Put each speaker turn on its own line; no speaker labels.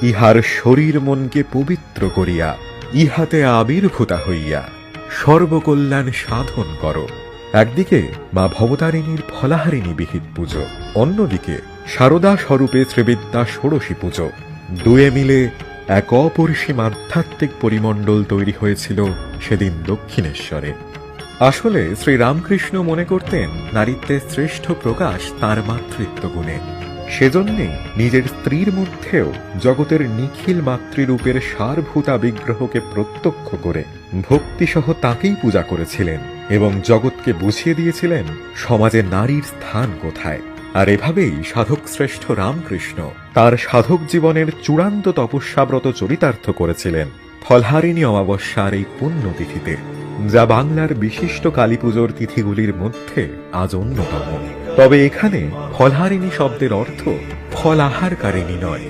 ইহার শরীর মনকে পবিত্র করিয়া ইহাতে আবির্ভূতা হইয়া সর্বকল্যাণ সাধন করো। একদিকে মা ভবতারিণীর ফলাহারিণী বিহিত পুজো, অন্যদিকে শারদা স্বরূপে শ্রীবিদ্যা ষোড়শী পুজো। দুয়ে মিলে এক অপরিসীম আধ্যাত্মিক পরিমণ্ডল তৈরি হয়েছিল সেদিন দক্ষিণেশ্বরে। আসলে শ্রীরামকৃষ্ণ মনে করতেন নারীত্বের শ্রেষ্ঠ প্রকাশ তাঁর মাতৃত্ব গুণে। সেজন্যেই নিজের স্ত্রীর মধ্যেও জগতের নিখিল মাতৃরূপের সারভূতা বিগ্রহকে প্রত্যক্ষ করে ভক্তিসহ তাঁকেই পূজা করেছিলেন এবং জগৎকে বুঝিয়ে দিয়েছিলেন সমাজে নারীর স্থান কোথায়। আর এভাবেই সাধক শ্রেষ্ঠ রামকৃষ্ণ তার সাধক জীবনের চূড়ান্ত তপস্যাব্রত চরিতার্থ করেছিলেন ফলহারিণী অমাবস্যার এই পুণ্যতিথিতে, যা বাংলার বিশিষ্ট কালীপুজোর তিথিগুলির মধ্যে আজ অন্যতম। তবে এখানে ফলহারিণী শব্দের অর্থ ফল আহারকারিণী নয়,